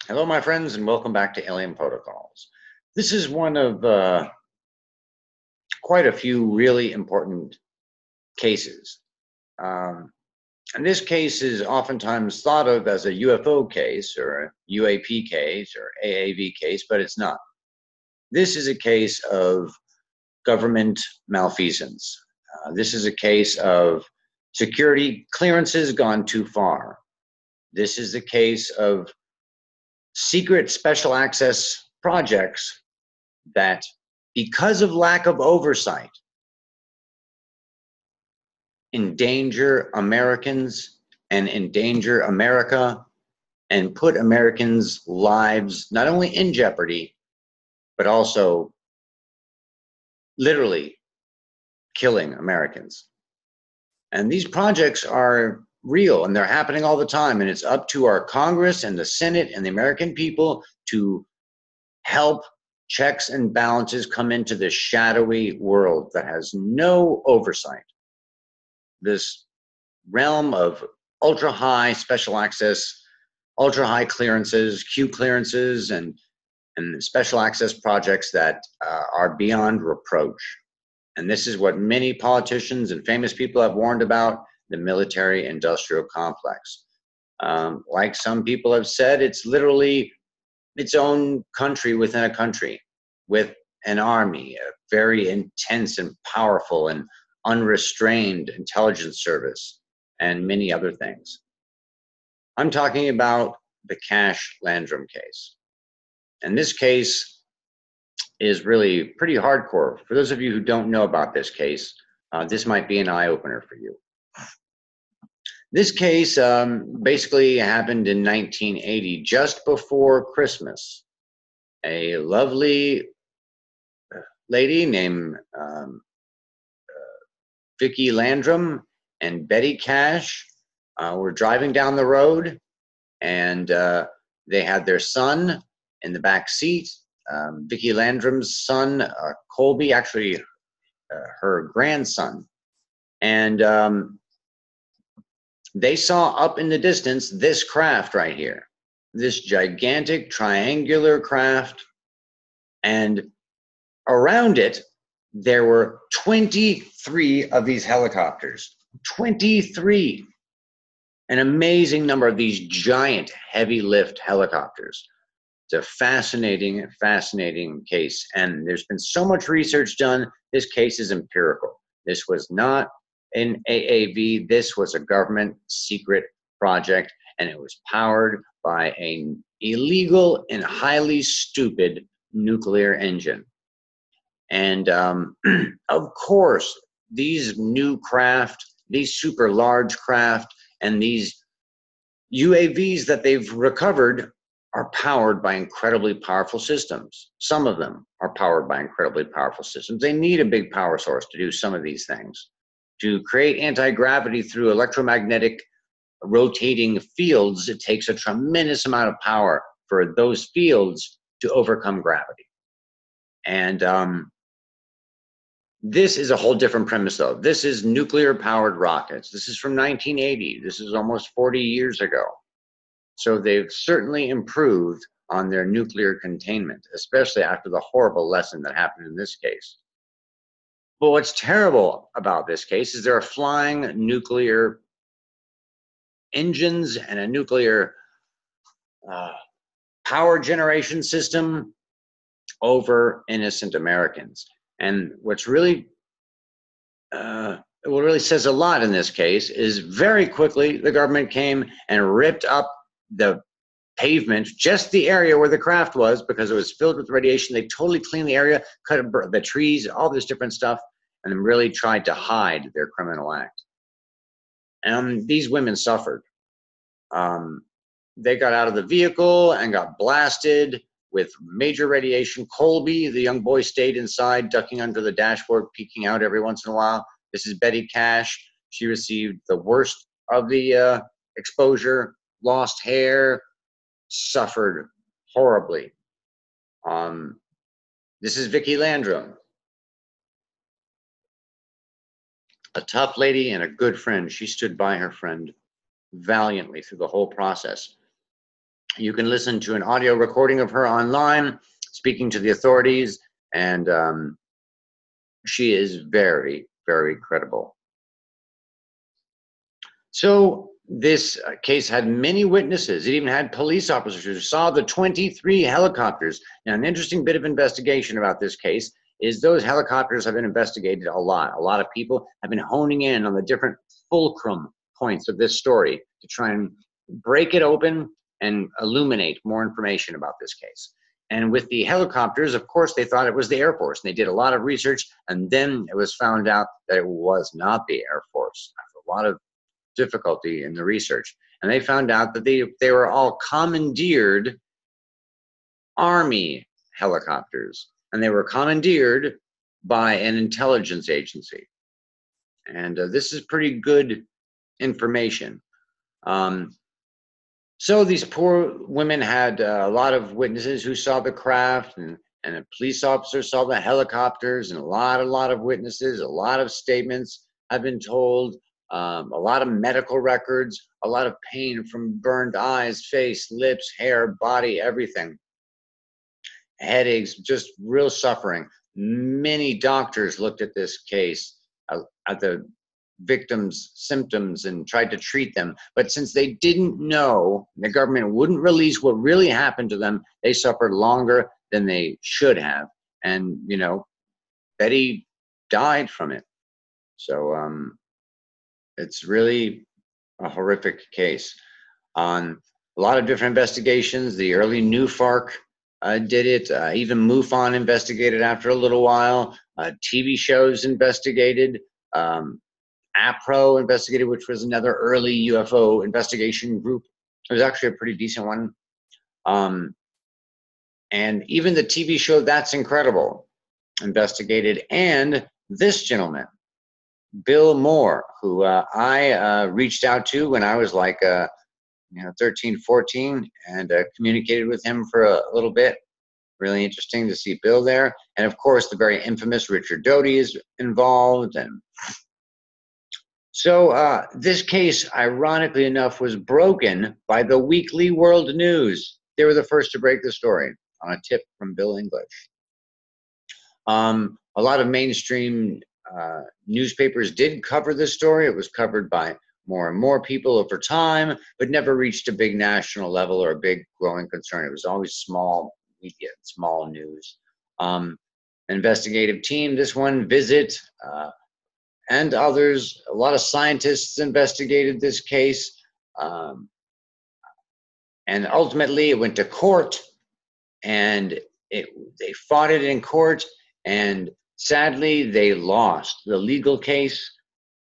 Hello, my friends, and welcome back to Alien Protocols. This is one of quite a few really important cases. And this case is oftentimes thought of as a UFO case or a UAP case or AAV case, but it's not. This is a case of government malfeasance. This is a case of security clearances gone too far. This is a case of secret special access projects that, because of lack of oversight, endanger Americans and endanger America and put Americans' lives not only in jeopardy, but also literally killing Americans. And these projects are real and they're happening all the time. And it's up to our Congress and the Senate and the American people to help checks and balances come into this shadowy world that has no oversight. This realm of ultra high special access, ultra high clearances, Q clearances, and special access projects that are beyond reproach. And this is what many politicians and famous people have warned about: the military industrial complex. Like some people have said, it's literally its own country within a country, with an army, a very intense and powerful and unrestrained intelligence service, and many other things. I'm talking about the Cash-Landrum case. And this case is really pretty hardcore. For those of you who don't know about this case, this might be an eye-opener for you. This case basically happened in 1980, just before Christmas. A lovely lady named Vicki Landrum and Betty Cash were driving down the road, and they had their son in the back seat. Vicki Landrum's son, Colby, actually her grandson. And they saw up in the distance this craft right here, this gigantic triangular craft, and around it there were 23 of these helicopters. 23! An amazing number of these giant heavy lift helicopters. It's a fascinating, fascinating case, and there's been so much research done. This case is empirical. This was not an AAV. This was a government secret project, and it was powered by an illegal and highly stupid nuclear engine. And of course, these new craft, these super large craft, and these UAVs that they've recovered are powered by incredibly powerful systems. Some of them are powered by incredibly powerful systems. They need a big power source to do some of these things. To create anti-gravity through electromagnetic rotating fields, it takes a tremendous amount of power for those fields to overcome gravity. And this is a whole different premise, though. This is nuclear-powered rockets. This is from 1980. This is almost 40 years ago. So they've certainly improved on their nuclear containment, especially after the horrible lesson that happened in this case. But what's terrible about this case is there are flying nuclear engines and a nuclear power generation system over innocent Americans. And what really says a lot in this case is very quickly the government came and ripped up the pavement, just the area where the craft was, because it was filled with radiation. They totally cleaned the area, cut the trees, all this different stuff, and then really tried to hide their criminal act. And these women suffered. They got out of the vehicle and got blasted with major radiation. Colby, the young boy, stayed inside, ducking under the dashboard, peeking out every once in a while. This is Betty Cash. She received the worst of the exposure, lost hair, suffered horribly. This is Vicki Landrum, a tough lady and a good friend. She stood by her friend valiantly through the whole process. You can listen to an audio recording of her online speaking to the authorities, and she is very, very credible. So this case had many witnesses. It even had police officers who saw the 23 helicopters. Now, an interesting bit of investigation about this case is those helicopters have been investigated a lot. A lot of people have been honing in on the different fulcrum points of this story to try and break it open and illuminate more information about this case. And with the helicopters, of course, they thought it was the Air Force. And they did a lot of research, and then it was found out that it was not the Air Force. After a lot of difficulty in the research, and they found out that they were all commandeered Army helicopters, and they were commandeered by an intelligence agency. And this is pretty good information. So these poor women had a lot of witnesses who saw the craft, and a police officer saw the helicopters, and a lot of witnesses, a lot of statements have been told, a lot of medical records, a lot of pain from burned eyes, face, lips, hair, body, everything. Headaches, just real suffering. Many doctors looked at this case, at the victims' symptoms, and tried to treat them. But since they didn't know, the government wouldn't release what really happened to them, they suffered longer than they should have. And, you know, Betty died from it. So it's really a horrific case. On a lot of different investigations, the early New FARC did it. Even MUFON investigated after a little while. TV shows investigated. APRO investigated, which was another early UFO investigation group. It was actually a pretty decent one. And even the TV show That's Incredible investigated. And this gentleman, Bill Moore, who I reached out to when I was like 13, 14, and communicated with him for a little bit. Really interesting to see Bill there. And of course, the very infamous Richard Doty is involved. And so this case, ironically enough, was broken by the Weekly World News. They were the first to break the story on a tip from Bill English. A lot of mainstream newspapers did cover this story. It was covered by more and more people over time, but never reached a big national level or a big growing concern. It was always small media, small news. Investigative team, this one, Visit, and others, a lot of scientists investigated this case. And ultimately it went to court, and they fought it in court, and sadly they lost the legal case.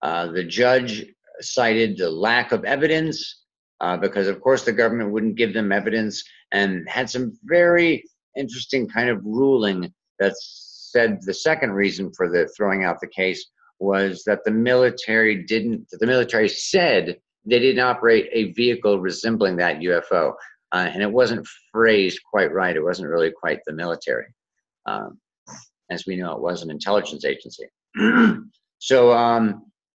The judge cited the lack of evidence because of course the government wouldn't give them evidence, and had some very interesting kind of ruling that said the second reason for the throwing out the case was that the military said they didn't operate a vehicle resembling that UFO. And it wasn't phrased quite right. It wasn't really quite the military. As we know, it was an intelligence agency. So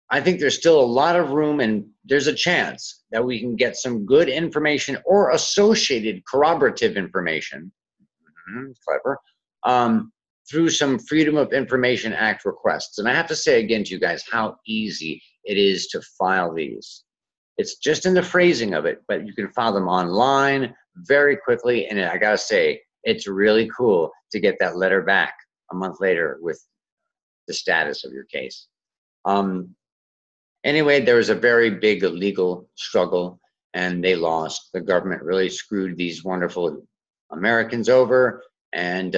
I think there's still a lot of room, and there's a chance that we can get some good information or associated corroborative information, clever, through some Freedom of Information Act requests. And I have to say again to you guys how easy it is to file these. It's just in the phrasing of it, but you can file them online very quickly. And I gotta say, it's really cool to get that letter back a month later with the status of your case. Anyway, there was a very big legal struggle, and they lost. The government really screwed these wonderful Americans over, and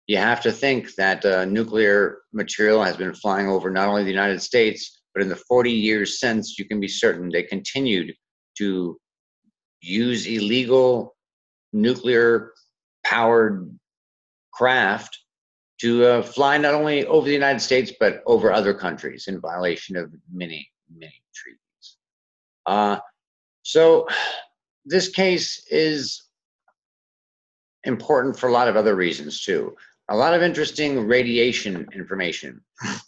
you have to think that nuclear material has been flying over not only the United States, but in the 40 years since, you can be certain they continued to use illegal nuclear-powered craft to fly not only over the United States, but over other countries in violation of many, many treaties. So this case is important for a lot of other reasons too. A lot of interesting radiation information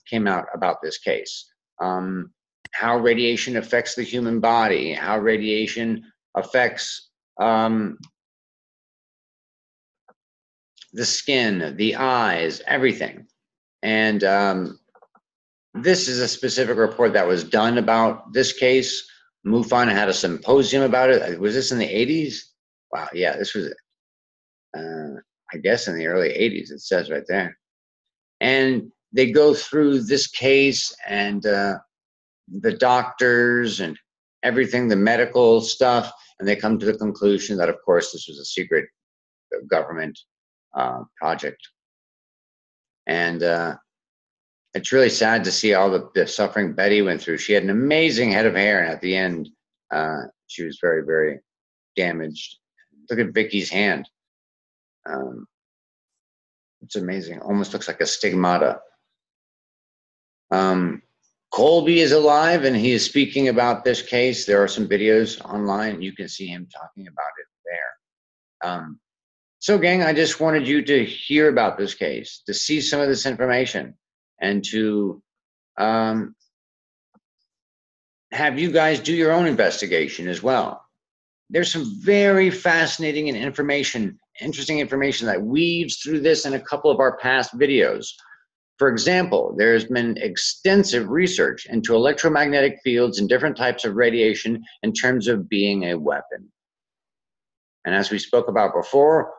came out about this case. How radiation affects the human body, how radiation affects the skin, the eyes, everything. And this is a specific report that was done about this case. MUFON had a symposium about it. Was this in the 80s? Wow, yeah, this was, I guess, in the early 80s, it says right there. And they go through this case and the doctors and everything, the medical stuff, and they come to the conclusion that, of course, this was a secret government project. And it's really sad to see all the suffering Betty went through. She had an amazing head of hair, and at the end, she was very, very damaged. Look at Vicky's hand. It's amazing. Almost looks like a stigmata. Colby is alive, and he is speaking about this case. There are some videos online. You can see him talking about it there. So, gang, I just wanted you to hear about this case, to see some of this information, and to have you guys do your own investigation as well. There's some very fascinating and interesting information that weaves through this in a couple of our past videos. For example, there's been extensive research into electromagnetic fields and different types of radiation in terms of being a weapon. And as we spoke about before,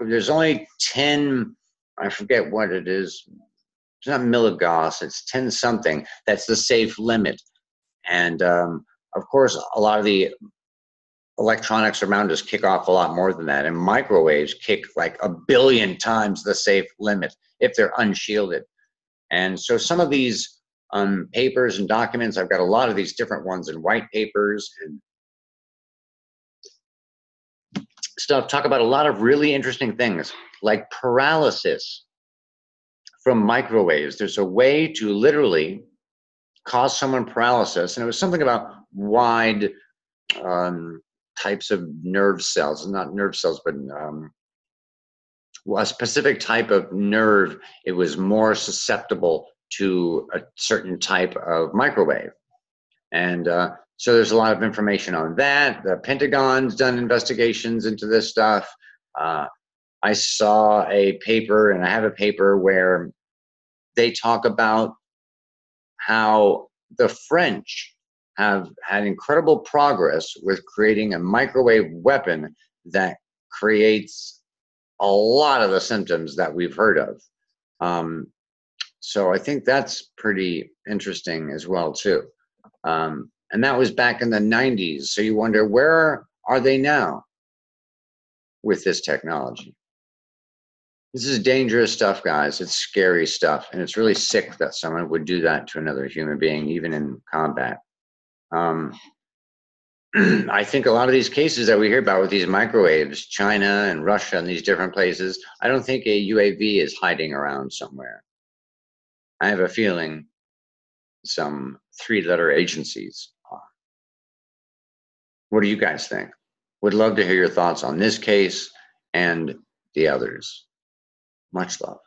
there's only 10, I forget what it is. It's not milligauss, it's 10 something. That's the safe limit. And of course, a lot of the electronics around us kick off a lot more than that. And microwaves kick like 1 billion times the safe limit if they're unshielded. And so some of these papers and documents, I've got a lot of these different ones in white papers and stuff, talk about a lot of really interesting things like paralysis from microwaves. There's a way to literally cause someone paralysis, and it was something about wide types of nerve cells, not nerve cells, but a specific type of nerve. It was more susceptible to a certain type of microwave. And so there's a lot of information on that. The Pentagon's done investigations into this stuff. I saw a paper, and I have a paper where they talk about how the French have had incredible progress with creating a microwave weapon that creates a lot of the symptoms that we've heard of. So I think that's pretty interesting as well, too. And that was back in the 90s. So you wonder, where are they now with this technology? This is dangerous stuff, guys. It's scary stuff. And it's really sick that someone would do that to another human being, even in combat. I think a lot of these cases that we hear about with these microwaves, China and Russia and these different places, I don't think a UAV is hiding around somewhere. I have a feeling some 3-letter agencies are. What do you guys think? Would love to hear your thoughts on this case and the others. Much love.